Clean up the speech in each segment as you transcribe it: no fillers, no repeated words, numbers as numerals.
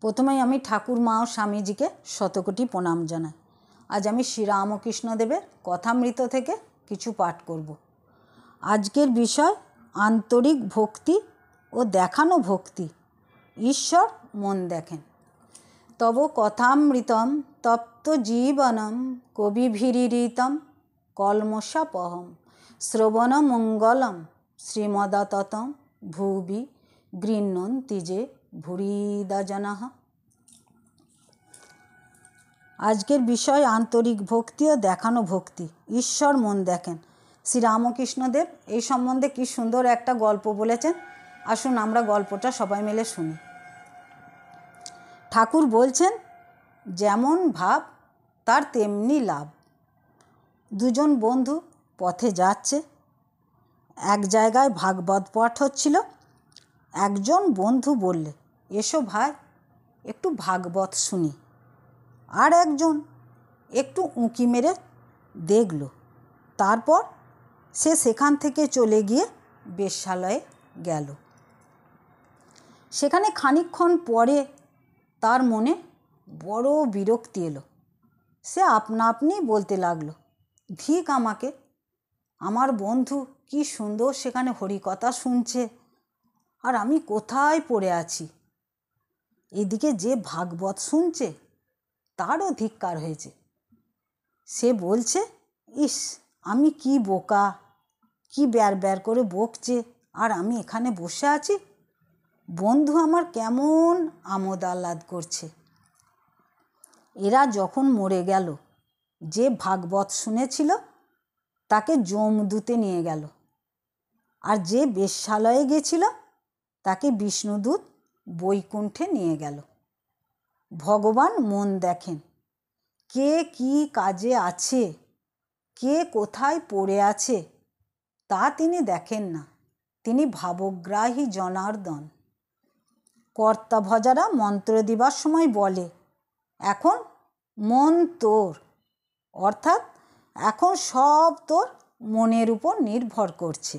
প্রথমেই আমি ঠাকুর মা ও স্বামীজিকে শতকোটি প্রণাম জানাই। আজ আমি শ্রীরামকৃষ্ণদেবের কথামৃত থেকে কিছু পাঠ করব। আজকের বিষয় আন্তরিক ভক্তি ও দেখানো ভক্তি। ঈশ্বর মন দেখেন। তব কথামৃতম তপ্ত জীবনম কবিভিরিতম কলমশাপহম শ্রবণমঙ্গলম শ্রীমদাততম ভুবি গৃহ্ণন্তি যে ভুরিদা জনাহ। আজকের বিষয় আন্তরিক ভক্তি ও দেখানো ভক্তি। ঈশ্বর মন দেখেন। শ্রীরামকৃষ্ণদেব এই সম্বন্ধে কি সুন্দর একটা গল্প বলেছেন। আসুন আমরা গল্পটা সবাই মিলে শুনি। ঠাকুর বলছেন, যেমন ভাব তার তেমনি লাভ। দুজন বন্ধু পথে যাচ্ছে। এক জায়গায় ভাগবত পাঠ হচ্ছিল। একজন বন্ধু বললে, এসো ভাই একটু ভাগবত শুনি। আর একজন একটু উঁকি মেরে দেখল। তারপর সে সেখান থেকে চলে গিয়ে বেশ্যালয়ে গেল। সেখানে খানিকক্ষণ পরে তার মনে বড় বিরক্তি এলো। সে আপনা আপনি বলতে লাগলো, ধিক আমাকে, আমার বন্ধু কি সুন্দর সেখানে হরিকথা শুনছে, আর আমি কোথায় পড়ে আছি। এদিকে যে ভাগবত শুনছে তারও ধিক্কার হয়েছে। সে বলছে, ইস আমি কি বোকা, কি ব্যার ব্যার করে বকছে, আর আমি এখানে বসে আছি। বন্ধু আমার কেমন আমোদ আহ্লাদ করছে। এরা যখন মরে গেল, যে ভাগবত শুনেছিল তাকে যমদূতে নিয়ে গেল, আর যে বেশ্যালয়ে গেছিল তাকে বিষ্ণুদূত বৈকুণ্ঠে নিয়ে গেল। ভগবান মন দেখেন। কে কি কাজে আছে, কে কোথায় পড়ে আছে তা তিনি দেখেন না। তিনি ভাবগ্রাহী জনার্দন। কর্তাভজারা মন্ত্র দিবার সময় বলে, এখন মন তোর, অর্থাৎ এখন সব তোর মনের উপর নির্ভর করছে।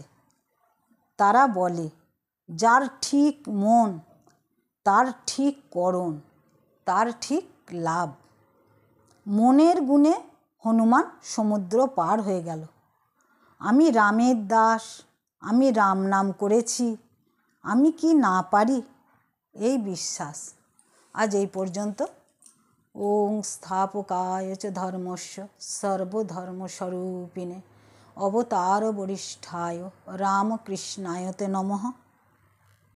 তারা বলে, যার ঠিক মন তার ঠিক করণ, তার ঠিক লাভ। মনের গুণে হনুমান সমুদ্র পার হয়ে গেল। আমি রামের দাস, আমি রাম নাম করেছি, আমি কি না পারি, এই বিশ্বাস। আজ এই পর্যন্ত। ওং স্থাপকায় চ ধর্মস্য সর্বধর্মস্বরূপিণে অবতার বরিষ্ঠায় রামকৃষ্ণায় তে নমঃ।